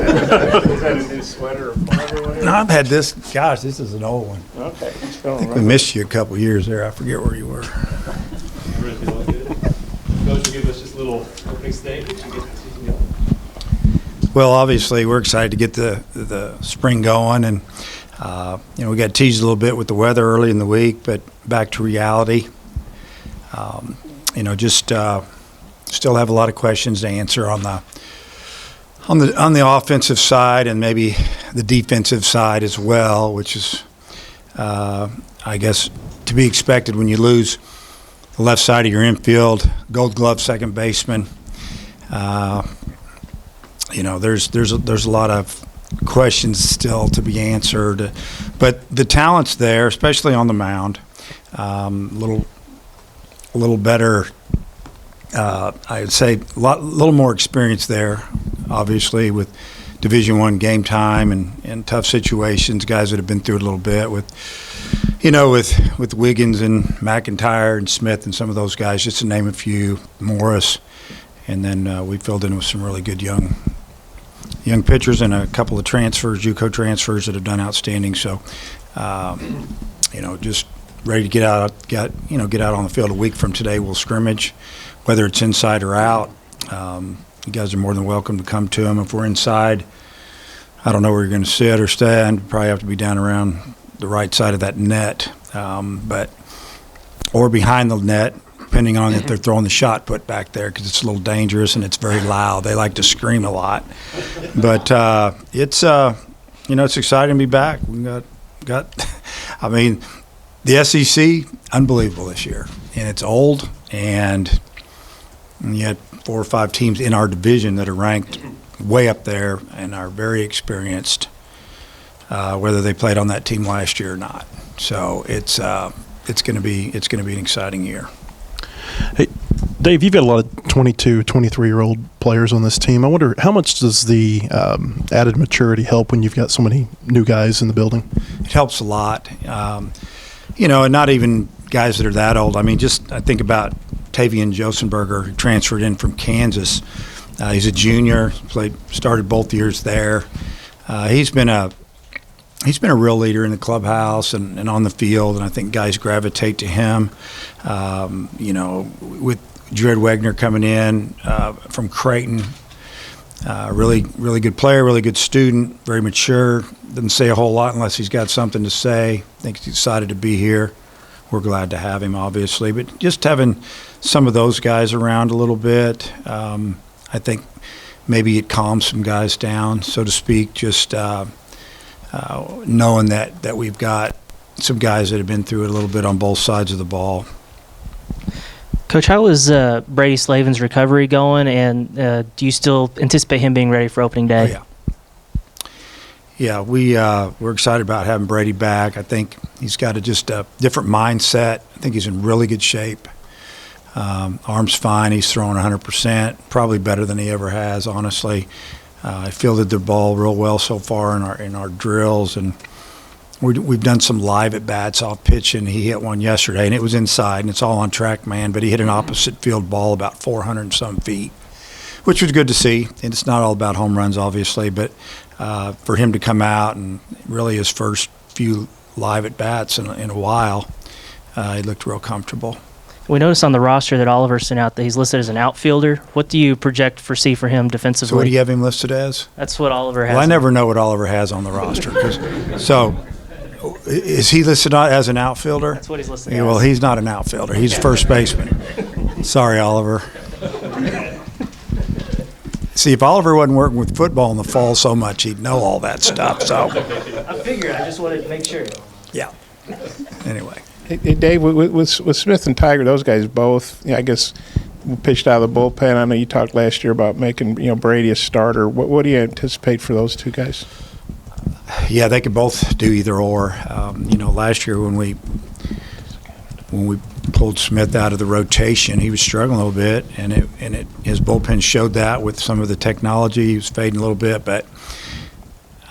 Is that a new sweater or flag or whatever? No, I've had this. Gosh, this is an old one. Okay. I think we missed you a couple of years there. I forget where you were. Really feeling good. Coach, will give us just a little opening statement to get the season going. Well, obviously, we're excited to get the spring going, and we got teased a little bit with the weather early in the week, but back to reality. Still have a lot of questions to answer on the offensive side and maybe the defensive side as well, which is, I guess, to be expected when you lose the left side of your infield, Gold Glove second baseman. There's a lot of questions still to be answered, but the talent's there, especially on the mound. A little better. I'd say a little more experience there, obviously, with Division I game time and tough situations. Guys that have been through it a little bit with Wiggins and McIntyre and Smith and some of those guys, just to name a few. Morris, and then we filled in with some really good young pitchers and a couple of transfers, JUCO transfers that have done outstanding. So, just ready to get out on the field. A week from today, we'll scrimmage, whether it's inside or out. You guys are more than welcome to come to them. If we're inside, I don't know where you're going to sit or stand. Probably have to be down around the right side of that net, or behind the net, depending on if they're throwing the shot put back there, because it's a little dangerous and it's very loud. They like to scream a lot, but it's exciting to be back. We got I mean, the SEC, unbelievable this year, and it's old, and you had 4 or 5 teams in our division that are ranked way up there and are very experienced, whether they played on that team last year or not. So it's going to be an exciting year. Hey, Dave, you've got a lot of 22, 23-year-old players on this team. I wonder, how much does the added maturity help when you've got so many new guys in the building? It helps a lot. And not even guys that are that old. I mean, I think about Tavian Josenberger, who transferred in from Kansas. He's a junior, started both years there. He's been a real leader in the clubhouse and on the field, and I think guys gravitate to him. With Jared Wegner coming in from Creighton, really good player, really good student, very mature. Doesn't say a whole lot unless he's got something to say. I think he's excited to be here. We're glad to have him, obviously. But just having some of those guys around a little bit, I think maybe it calms some guys down, so to speak, just knowing that we've got some guys that have been through it a little bit on both sides of the ball. Coach, how is Brady Slavin's recovery going, and do you still anticipate him being ready for opening day? Oh, yeah, we're excited about having Brady back. I think he's got a different mindset. I think he's in really good shape. Arm's fine. He's throwing 100%, probably better than he ever has, honestly. I fielded the ball real well so far in our drills, and we've done some live at bats off pitch, and he hit one yesterday, and it was inside, and it's all on track, man. But he hit an opposite field ball about 400 and some feet, which was good to see. And it's not all about home runs, obviously, but for him to come out and really his first few live at bats in a while, he looked real comfortable. We noticed on the roster that Oliver sent out that he's listed as an outfielder. What do you foresee for him defensively? So what do you have him listed as? That's what Oliver has. Well, I never know what Oliver has on the roster. So is he listed as an outfielder? That's what he's listed Yeah, as. well, he's not an outfielder. He's a first baseman. Sorry, Oliver. See, if Oliver wasn't working with football in the fall so much, he'd know all that stuff. So I figured. I just wanted to make sure. yeah. Anyway. Hey, Dave, with Smith and Tiger, those guys both, I guess, pitched out of the bullpen. I know you talked last year about making Brady a starter. What do you anticipate for those two guys? Yeah, they could both do either or. Last year when we pulled Smith out of the rotation, he was struggling a little bit, and his bullpen showed that with some of the technology. He was fading a little bit, but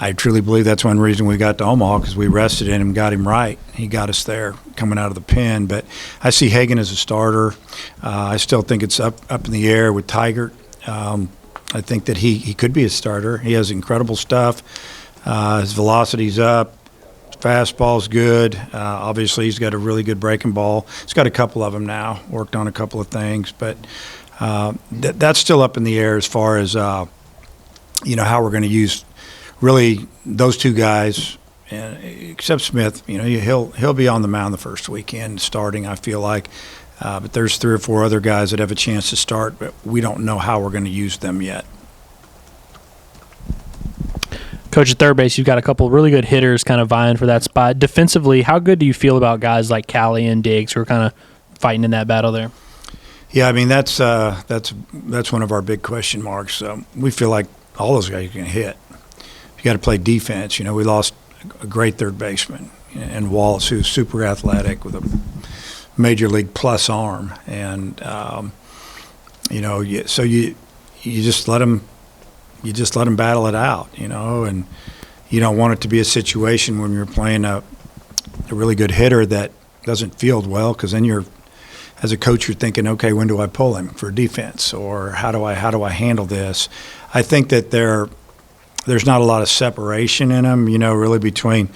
I truly believe that's one reason we got to Omaha, because we rested in him, got him right. He got us there coming out of the pen. But I see Hagan as a starter. I still think it's up in the air with Tigert. I think that he could be a starter. He has incredible stuff. His velocity's up. Fastball's good. Obviously, he's got a really good breaking ball. He's got a couple of them now. Worked on a couple of things, but that's still up in the air as far as how we're going to use really those two guys. And except Smith, he'll be on the mound the first weekend starting, I feel like. But there's 3 or 4 other guys that have a chance to start, but we don't know how we're going to use them yet. Coach, at third base, you've got a couple of really good hitters kind of vying for that spot. Defensively, how good do you feel about guys like Callie and Diggs who are kind of fighting in that battle there? Yeah, I mean, that's one of our big question marks. We feel like all those guys can hit. You got to play defense. We lost a great third baseman, and Wallace, who's super athletic with a major league plus arm, and so you just let them. You just let them battle it out, and you don't want it to be a situation when you're playing a really good hitter that doesn't field well, because then as a coach, you're thinking, okay, when do I pull him for defense, or how do I handle this? I think that there's not a lot of separation in them, really between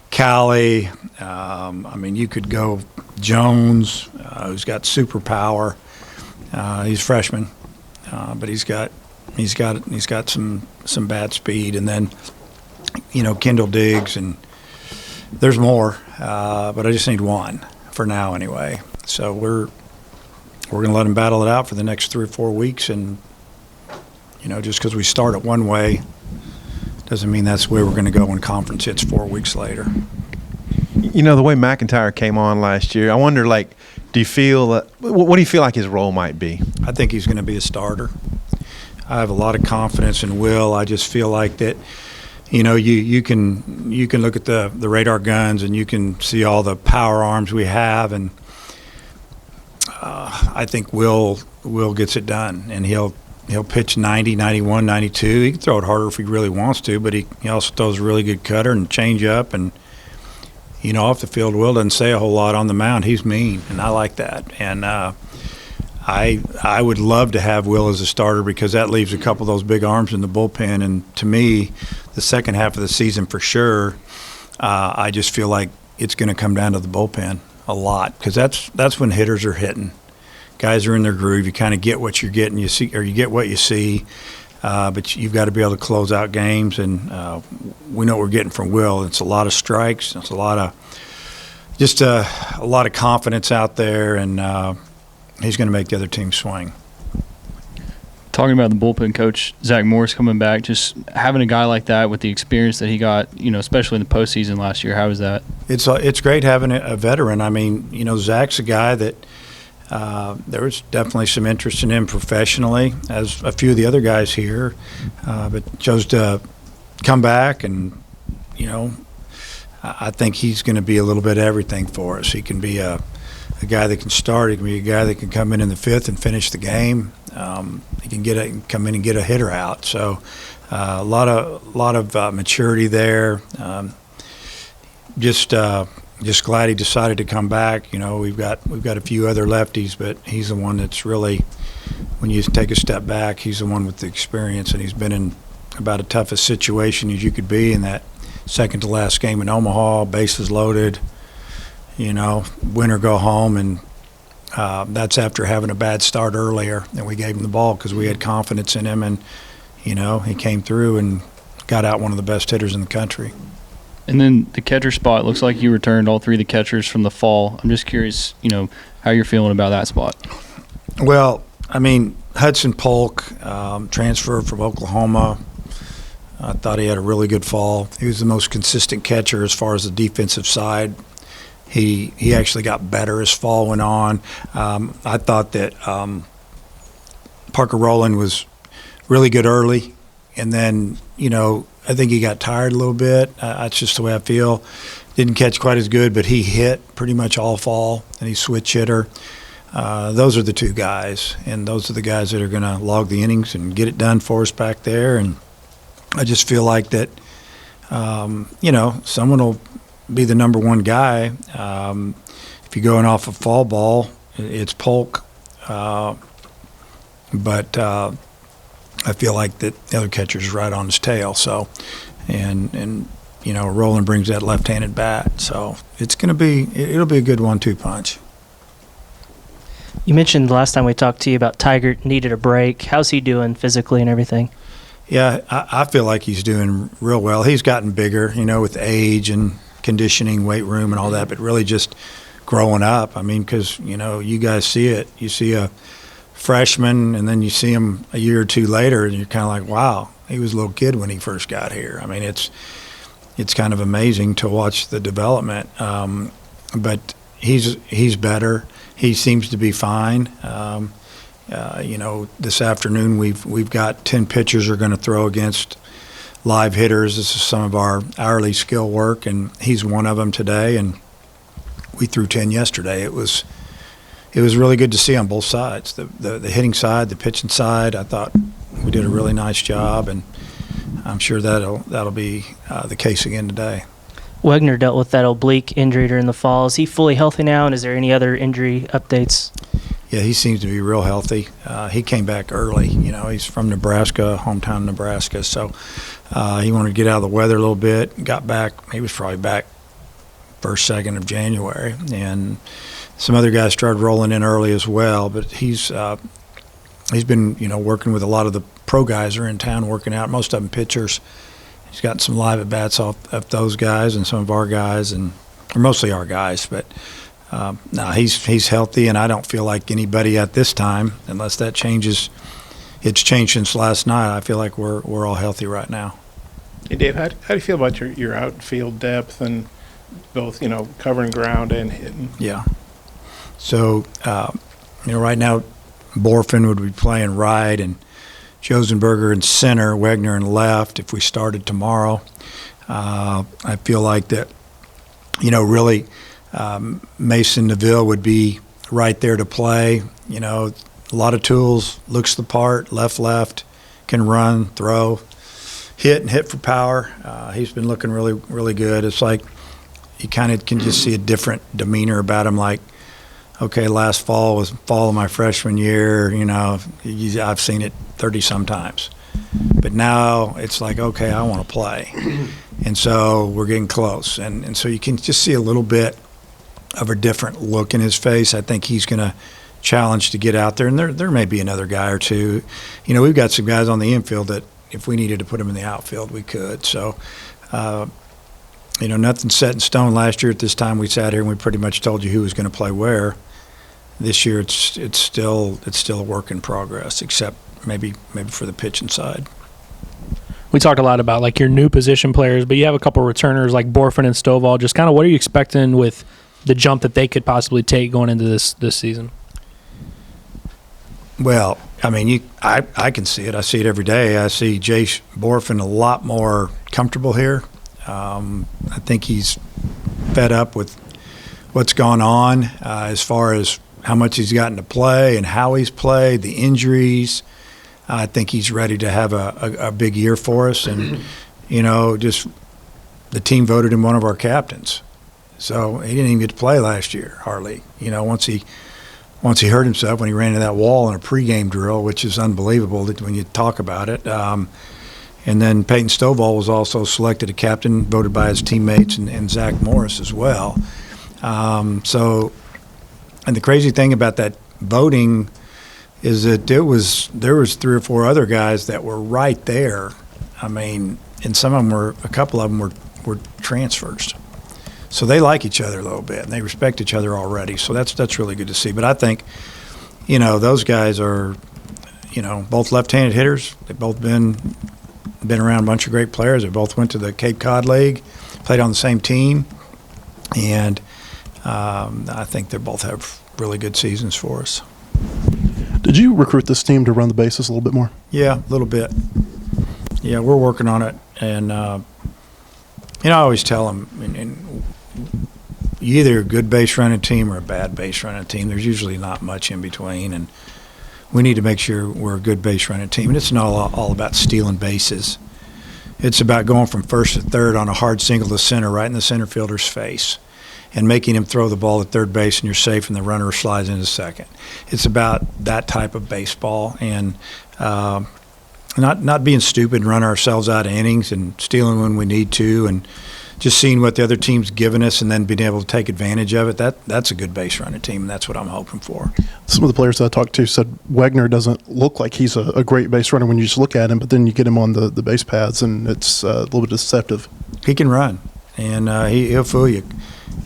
Callie. You could go Jones, who's got super power. He's a freshman, but he's got some bat speed, and then Kendall Diggs, and there's more, but I just need one for now anyway. So we're going to let them battle it out for the next 3 or 4 weeks, and just because we start it one way doesn't mean that's the way we're going to go when conference hits 4 weeks later. The way McIntyre came on last year, I wonder, do you feel what do you feel like his role might be? I think he's going to be a starter. I have a lot of confidence in Will. I just feel like that, you can look at the radar guns and you can see all the power arms we have, and I think Will gets it done, and he'll pitch 90, 91, 92. He can throw it harder if he really wants to, but he also throws a really good cutter and change up, and off the field, Will doesn't say a whole lot. On the mound, he's mean, and I like that. And I would love to have Will as a starter, because that leaves a couple of those big arms in the bullpen. And to me, the second half of the season for sure, I just feel like it's going to come down to the bullpen a lot, because that's when hitters are hitting. Guys are in their groove. You kind of get what you're getting. You see, or you get what you see. But you've got to be able to close out games, and we know what we're getting from Will. It's a lot of strikes. It's a lot of confidence out there, and he's going to make the other team swing. Talking about the bullpen, Coach, Zach Morris coming back, just having a guy like that with the experience that he got, especially in the postseason last year, how was that? It's great having a veteran. I mean, Zach's a guy that there was definitely some interest in him professionally, as a few of the other guys here, but chose to come back, and I think he's going to be a little bit of everything for us. He can be a guy that can start. He can be a guy that can come in the 5th and finish the game. He can come in and get a hitter out. So a lot of maturity there. Just glad he decided to come back. We've got a few other lefties, but he's the one that's really, when you take a step back, he's the one with the experience, and he's been in about the toughest situation as you could be in that second to last game in Omaha, bases loaded, win or go home, and that's after having a bad start earlier, and we gave him the ball because we had confidence in him, and he came through and got out one of the best hitters in the country. And then the catcher spot, looks like you returned all 3 of the catchers from the fall. I'm just curious, how you're feeling about that spot. Well, Hudson Polk, transferred from Oklahoma. I thought he had a really good fall. He was the most consistent catcher as far as the defensive side. He actually got better as fall went on. I thought that Parker Rowland was really good early, and then, I think he got tired a little bit. That's just the way I feel. Didn't catch quite as good, but he hit pretty much all fall, and he's switch hitter. Those are the 2 guys, and those are the guys that are going to log the innings and get it done for us back there. And I just feel like that, someone will be the number 1 guy. If you're going off of fall ball, it's Polk. But I feel like that the other catcher's right on his tail. So, and you know, Roland brings that left-handed bat. So it'll be a good 1-2 punch. You mentioned the last time we talked to you about Tiger needed a break. How's he doing physically and everything? Yeah, I feel like he's doing real well. He's gotten bigger, you know, with age and conditioning, weight room and all that, but really just growing up. I mean, because, you know, you guys see it. You see a freshman and then you see him a year or two later and you're kind of like, wow, he was a little kid when he first got here. I mean, it's kind of amazing to watch the development. But he's better. He seems to be fine. You know, this afternoon we've got 10 pitchers are going to throw against live hitters. This is some of our hourly skill work, and he's one of them today. And we threw 10 yesterday. It was really good to see on both sides, the hitting side, the pitching side. I thought we did a really nice job, and I'm sure that'll be the case again today. Wegner dealt with that oblique injury during the fall. Is he fully healthy now, and is there any other injury updates? Yeah, he seems to be real healthy. He came back early. You know, he's from Nebraska, hometown Nebraska, so he wanted to get out of the weather a little bit. Got back. He was probably back first, second of January, and some other guys started rolling in early as well. But he's been, you know, working with a lot of the pro guys are in town working out. Most of them pitchers. He's gotten some live at bats off those guys and some of our guys, or mostly our guys. But no, he's healthy, and I don't feel like anybody at this time, unless that changes. It's changed since last night. I feel like we're all healthy right now. Hey, Dave, how do you feel about your outfield depth and both, you know, covering ground and hitting? Yeah. So, you know, right now, Borfin would be playing right, and Josenberger in center, Wegner in left if we started tomorrow. I feel like that, you know, really Mason Neville would be right there to play. You know, a lot of tools, looks the part, left, can run, throw, hit for power. He's been looking really, really good. It's like you kind of can just see a different demeanor about him, like, okay, last fall was fall of my freshman year, you know, I've seen it 30-some times. But now it's like, okay, I want to play. And so we're getting close. And so you can just see a little bit of a different look in his face. I think he's going to challenge to get out there. And there may be another guy or two. You know, we've got some guys on the infield that if we needed to put them in the outfield, we could. So, you know, nothing's set in stone. Last year at this time we sat here and we pretty much told you who was going to play where. This year it's still a work in progress, except maybe for the pitching side. We talked a lot about like your new position players, but you have a couple returners like Borfin and Stovall. Just kind of what are you expecting with the jump that they could possibly take going into this season? Well, I mean, I can see it. I see it every day. I see Jace Borfin a lot more comfortable here. I think he's fed up with what's gone on as far as how much he's gotten to play and how he's played, the injuries. I think he's ready to have a big year for us. And, you know, just the team voted him one of our captains. So he didn't even get to play last year, hardly. You know, once he hurt himself when he ran into that wall in a pregame drill, which is unbelievable when you talk about it. And then Peyton Stovall was also selected a captain, voted by his teammates and Zach Morris as well. And the crazy thing about that voting is that there was 3 or 4 other guys that were right there. I mean, and a couple of them were transfers. So they like each other a little bit and they respect each other already. So that's really good to see. But I think, you know, those guys are, you know, both left-handed hitters. They've both been around a bunch of great players. They both went to the Cape Cod League, played on the same team, and I think they both have really good seasons for us. Did you recruit this team to run the bases a little bit more? Yeah, a little bit. Yeah, we're working on it. And, you know, I always tell them, you're either a good base running team or a bad base running team. There's usually not much in between. And we need to make sure we're a good base running team. And it's not all about stealing bases. It's about going from first to third on a hard single to center, right in the center fielder's face, and making him throw the ball at third base and you're safe and the runner slides into second. It's about that type of baseball. And not being stupid and running ourselves out of innings and stealing when we need to, and just seeing what the other team's given us and then being able to take advantage of it. That's a good base running team, and that's what I'm hoping for. Some of the players that I talked to said Wegner doesn't look like he's a great base runner when you just look at him, but then you get him on the base paths, and it's a little bit deceptive. He can run, and he'll fool you.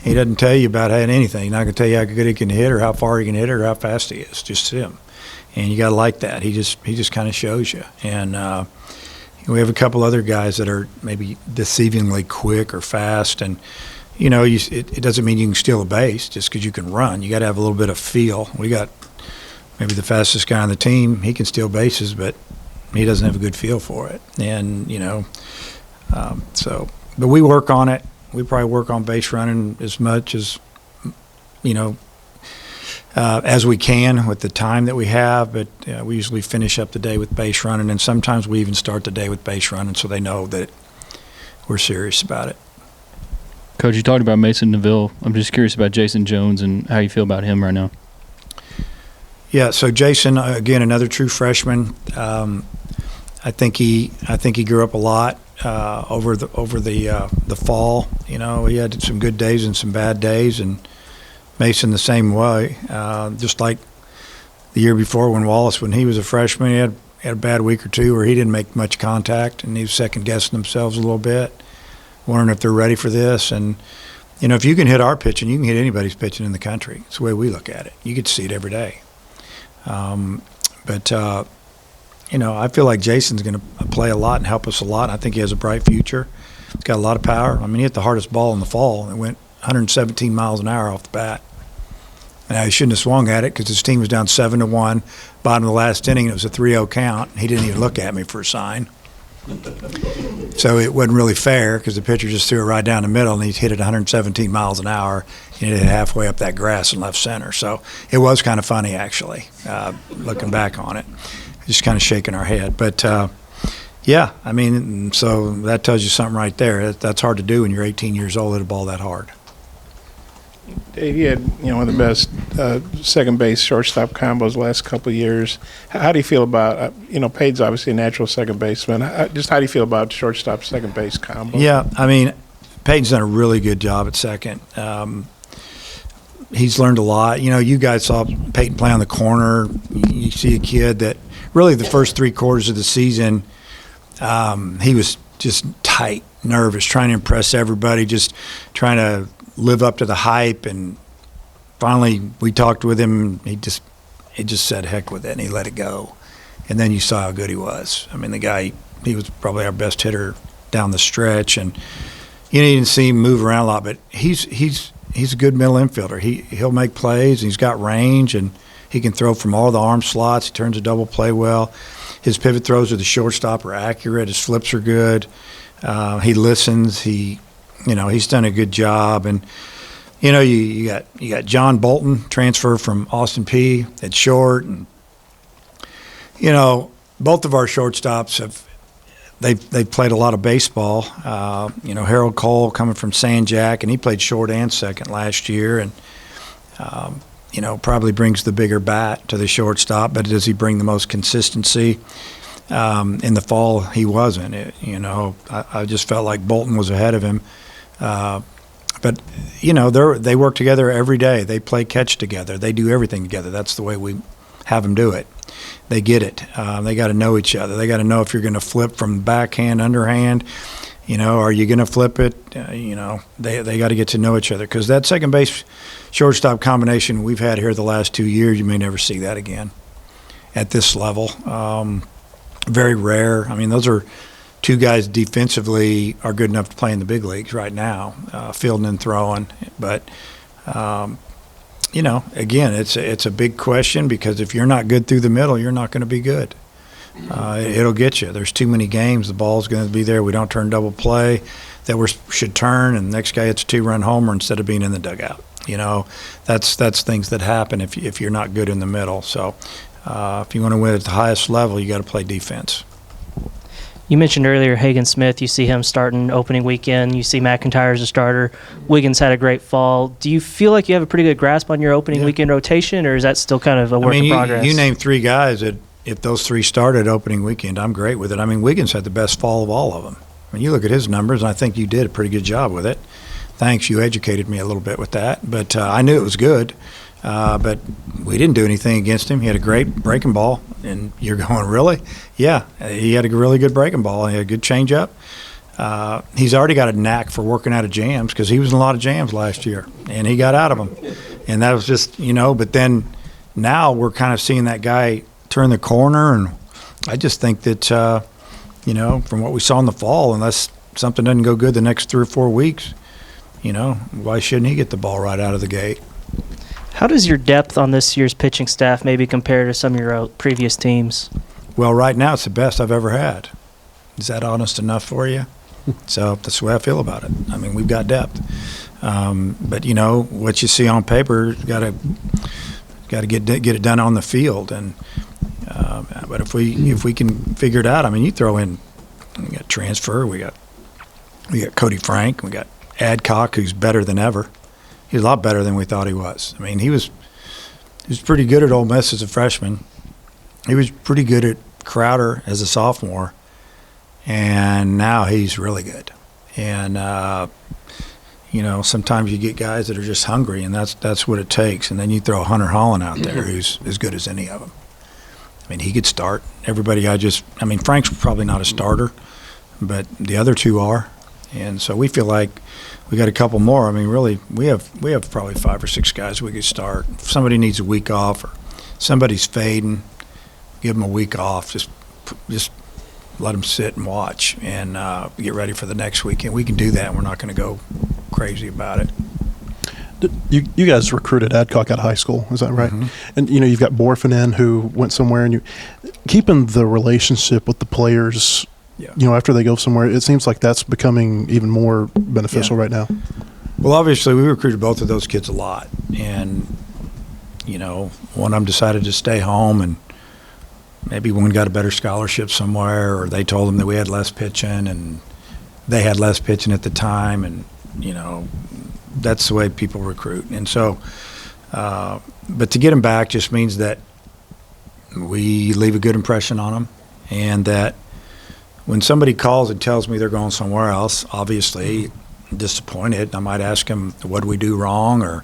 He doesn't tell you about anything. He's not going to tell you how good he can hit or how far he can hit or how fast he is. Just him. And you got to like that. He just kind of shows you. And we have a couple other guys that are maybe deceivingly quick or fast. And, it doesn't mean you can steal a base just because you can run. You got to have a little bit of feel. We got maybe the fastest guy on the team. He can steal bases, but he doesn't have a good feel for it. And, but we work on it. We probably work on base running as much as, as we can with the time that we have, but we usually finish up the day with base running, and sometimes we even start the day with base running so they know that we're serious about it. Coach, you talked about Mason Neville. I'm just curious about Jason Jones and how you feel about him right now. Yeah, so Jason, again, another true freshman. I think he grew up a lot over the fall. He had some good days and some bad days, and Mason the same way. Just like the year before when he was a freshman, he had a bad week or two where he didn't make much contact, and he was second guessing themselves a little bit, wondering if they're ready for this. And if you can hit our pitching, you can hit anybody's pitching in the country. It's the way we look at it. You get to see it every day. I feel like Jason's going to play a lot and help us a lot. I think he has a bright future. He's got a lot of power. I mean, he hit the hardest ball in the fall, and it went 117 miles an hour off the bat. Now, he shouldn't have swung at it because his team was down 7-1, bottom of the last inning. It was a 3-0 count. He didn't even look at me for a sign. So it wasn't really fair because the pitcher just threw it right down the middle, and he hit it 117 miles an hour and hit it halfway up that grass in left center. So it was kind of funny, actually, looking back on it. Just kind of shaking our head. But, yeah, I mean, so that tells you something right there. That's hard to do when you're 18 years old at a ball that hard. Dave, you had one of the best second base shortstop combos the last couple of years. How do you feel about Pade's obviously a natural second baseman. How do you feel about shortstop second base combo? Yeah, I mean, Peyton's done a really good job at second. He's learned a lot. You guys saw Peyton play on the corner. You see a kid that really the first 3 quarters of the season, he was just tight, nervous, trying to impress everybody, just trying to live up to the hype. And finally we talked with him. He just said heck with it, and he let it go. And then you saw how good he was. I mean, the guy, he was probably our best hitter down the stretch, and you didn't see him move around a lot, but he's a good middle infielder. He'll make plays, and he's got range, and he can throw from all the arm slots. He turns a double play well. His pivot throws to the shortstop are accurate. His flips are good. He listens. He's done a good job. And you got John Bolton, transfer from Austin Peay at short, and both of our shortstops they've played a lot of baseball. Harold Cole coming from San Jac, and he played short and second last year, and probably brings the bigger bat to the shortstop. But does he bring the most consistency? In the fall, he wasn't. I just felt like Bolton was ahead of him. But they work together every day. They play catch together. They do everything together. That's the way we have them do it. They get it. They got to know each other. They got to know if you're going to flip from backhand, underhand. Are you going to flip it? They got to get to know each other, because that second base shortstop combination we've had here the last 2 years, you may never see that again at this level. Very rare. I mean, those are two guys defensively are good enough to play in the big leagues right now, fielding and throwing. But again, it's a big question, because if you're not good through the middle, you're not going to be good. It'll get you. There's too many games. The ball's going to be there. We don't turn double play that we should turn, and the next guy hits a 2-run homer instead of being in the dugout. That's things that happen if you're not good in the middle. So if you want to win at the highest level, you got to play defense. You mentioned earlier Hagen Smith. You see him starting opening weekend. You see McIntyre as a starter. Wiggins had a great fall. Do you feel like you have a pretty good grasp on your opening weekend rotation, or is that still kind of a work in progress? You named 3 guys that if those three started opening weekend, I'm great with it. I mean, Wiggins had the best fall of all of them. I mean, you look at his numbers, and I think you did a pretty good job with it. Thanks, you educated me a little bit with that. But I knew it was good. But we didn't do anything against him. He had a great breaking ball, and you're going, really? Yeah, he had a really good breaking ball. He had a good changeup. He's already got a knack for working out of jams because he was in a lot of jams last year, and he got out of them. And that was just, but then now we're kind of seeing that guy turn the corner, and I just think that, from what we saw in the fall, unless something doesn't go good the next 3 or 4 weeks, why shouldn't he get the ball right out of the gate? How does your depth on this year's pitching staff maybe compare to some of your previous teams? Well, right now it's the best I've ever had. Is that honest enough for you? So that's the way I feel about it. I mean, we've got depth. But, what you see on paper, got to get it done on the field. And but if we can figure it out, I mean, you throw in, we got transfer, we got Cody Frank, we got Adcock, who's better than ever. He's a lot better than we thought he was. I mean, he was pretty good at Ole Miss as a freshman. He was pretty good at Crowder as a sophomore, and now he's really good. And sometimes you get guys that are just hungry, and that's what it takes. And then you throw Hunter Holland out there, who's as good as any of them. I mean, he could start. Everybody, Frank's probably not a starter, but the other two are. And so we feel like we got a couple more. I mean, really, we have probably 5 or 6 guys we could start. If somebody needs a week off or somebody's fading, give them a week off. Just let them sit and watch and get ready for the next weekend. We can do that, and we're not going to go crazy about it. You guys recruited Adcock out of high school, is that right? Mm-hmm. And you've got Borfinen who went somewhere, and you keeping the relationship with the players. Yeah. After they go somewhere, it seems like that's becoming even more beneficial right now. Well, obviously, we recruited both of those kids a lot, and one of them decided to stay home, and maybe one got a better scholarship somewhere, or they told them that we had less pitching, and they had less pitching at the time, and that's the way people recruit. And so, but to get them back just means that we leave a good impression on them, and that when somebody calls and tells me they're going somewhere else, obviously disappointed. I might ask them, what did we do wrong, or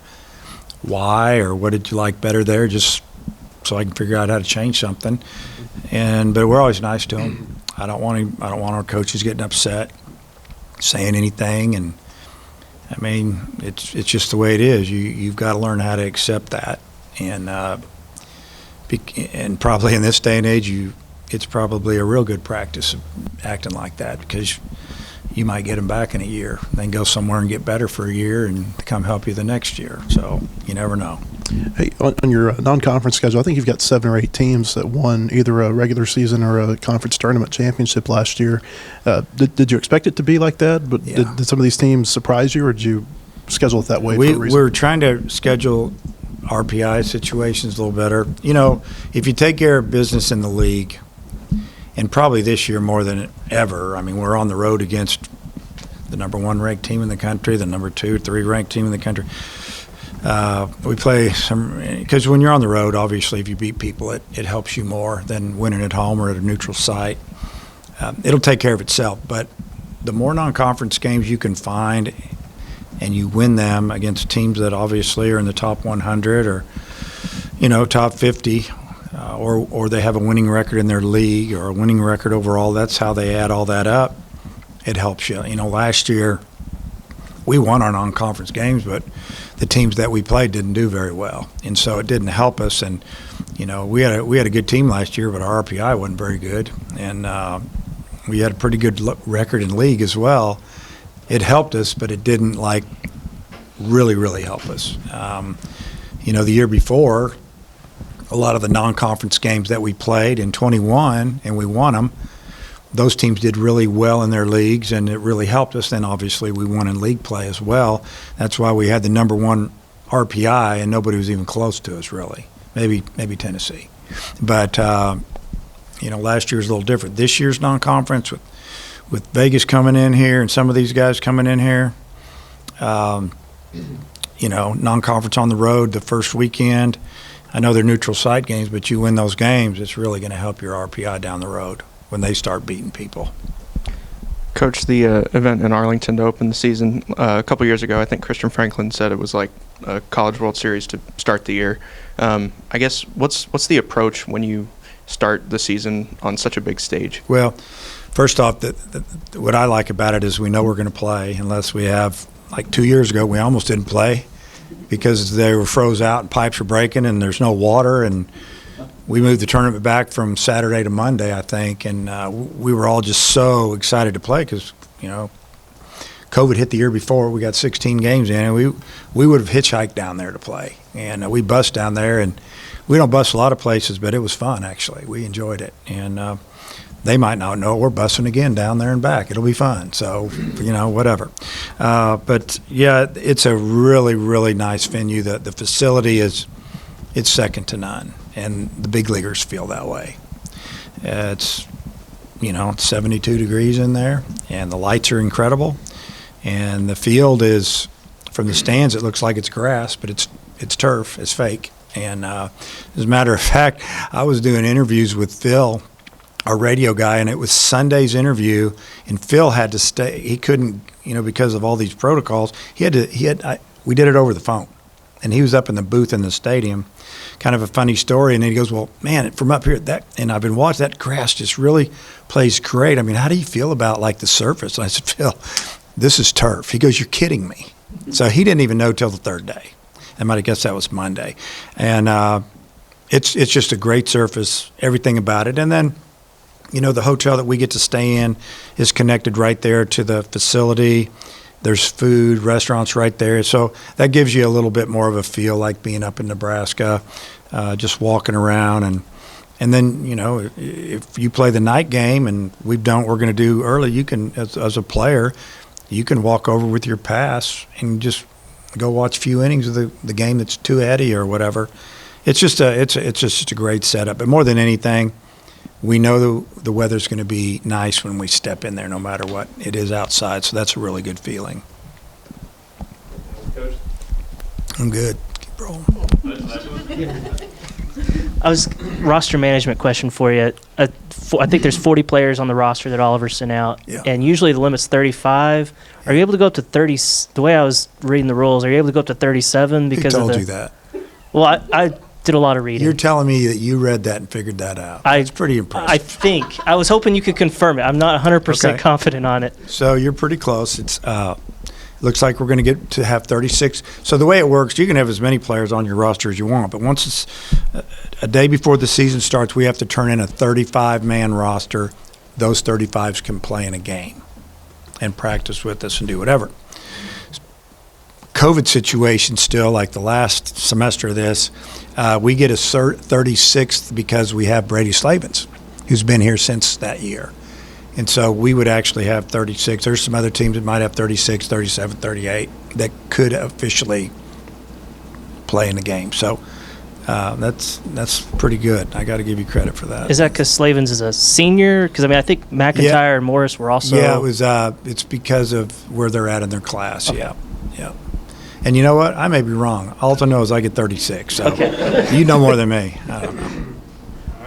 why, or what did you like better there, just so I can figure out how to change something. But we're always nice to them. I don't want our coaches getting upset, saying anything. And I mean, it's just the way it is. You've got to learn how to accept that. And probably in this day and age, it's probably a real good practice of acting like that, because you might get them back in a year, then go somewhere and get better for a year and come help you the next year. So you never know. Hey, on your non-conference schedule, I think you've got 7 or 8 teams that won either a regular season or a conference tournament championship last year. Did you expect it to be like that? But Yeah. did some of these teams surprise you, or did you schedule it that way for a reason? We're trying to schedule RPI situations a little better. If you take care of business in the league, and probably this year more than ever, I mean, we're on the road against the number 1 ranked team in the country, the number 2 or 3 ranked team in the country. We play because when you're on the road, obviously, if you beat people, it helps you more than winning at home or at a neutral site. It'll take care of itself. But the more non-conference games you can find, and you win them against teams that obviously are in the top 100 or, top 50, or they have a winning record in their league or a winning record overall, that's how they add all that up. It helps you. Last year we won our non-conference games, but the teams that we played didn't do very well, and so it didn't help us. And we had a good team last year, but our RPI wasn't very good, and we had a pretty good record in league as well. It helped us, but it didn't really help us. The year before, a lot of the non-conference games that we played in 21 and we won them, those teams did really well in their leagues, and it really helped us. Then obviously we won in league play as well. That's why we had the number 1 RPI, and nobody was even close to us really. Maybe Tennessee, but last year's a little different. This year's non-conference with Vegas coming in here and some of these guys coming in here, non-conference on the road the first weekend. I know they're neutral site games, but you win those games, it's really going to help your RPI down the road when they start beating people. Coach, the event in Arlington to open the season a couple years ago, I think Christian Franklin said it was like a College World Series to start the year. I guess what's the approach when you start the season on such a big stage? Well, first off, what I like about it is we know we're going to play, unless we have, like 2 years ago, we almost didn't play because they were froze out and pipes were breaking and there's no water, and we moved the tournament back from Saturday to Monday, I think, and we were all just so excited to play because, you know, COVID hit the year before. We got 16 games in, and we would have hitchhiked down there to play, and we bussed down there, and we don't bus a lot of places, but it was fun, actually. We enjoyed it, and they might not know we're bussing again down there and back. It'll be fun, so, you know, whatever. But, yeah, it's a really, really nice venue. The facility it's second to none, and the big leaguers feel that way. It's, you know, it's 72 degrees in there, and the lights are incredible, and the field is, from the stands, it looks like it's grass, but it's turf. It's fake. And as a matter of fact, I was doing interviews with Phil, our radio guy, and it was Sunday's interview, and Phil had to stay. He couldn't, you know, because of all these protocols. We did it over the phone, and he was up in the booth in the stadium. Kind of a funny story, and then he goes, "Well, man, from up here, and I've been watching, that grass just really plays great. I mean, how do you feel about like the surface?" And I said, "Phil, this is turf." He goes, "You're kidding me." So he didn't even know till the third day. I might have guessed that was Monday, and it's just a great surface, everything about it. And then, you know, the hotel that we get to stay in is connected right there to the facility. There's food, restaurants right there. So that gives you a little bit more of a feel like being up in Nebraska, just walking around. And then, you know, if you play the night game, and we're going to do early, you can, as a player, you can walk over with your pass and just go watch a few innings of the game that's too heady or whatever. It's just a great setup. But more than anything, we know the weather's going to be nice when we step in there, no matter what it is outside. So that's a really good feeling. Coach? I'm good. Keep rolling. Roster management question for you. I think there's 40 players on the roster that Oliver sent out, Yeah. and usually the limit's 35. Are you able to go up to 30? The way I was reading the rules, are you able to go up to 37 Who because told of the? you that? Well, I did a lot of reading. You're telling me that you read that and figured that out. It's pretty impressive. I think. I was hoping you could confirm it. I'm not 100% Okay. confident on it. So you're pretty close. It's looks like we're going to get to have 36. So the way it works, you can have as many players on your roster as you want, but once it's a day before the season starts, we have to turn in a 35-man roster. Those 35s can play in a game and practice with us and do whatever. COVID situation still, like the last semester of this, we get a 36th because we have Brady Slavens, who's been here since that year. And so we would actually have 36. There's some other teams that might have 36, 37, 38 that could officially play in the game. So that's pretty good. I got to give you credit for that. Is that because Slavens is a senior? Because, I mean, I think McIntyre and Morris were also. Yeah, it was. It's because of where they're at in their class. Okay. Yeah. And you know what? I may be wrong. All I know is I get 36. So you know more than me. I don't know.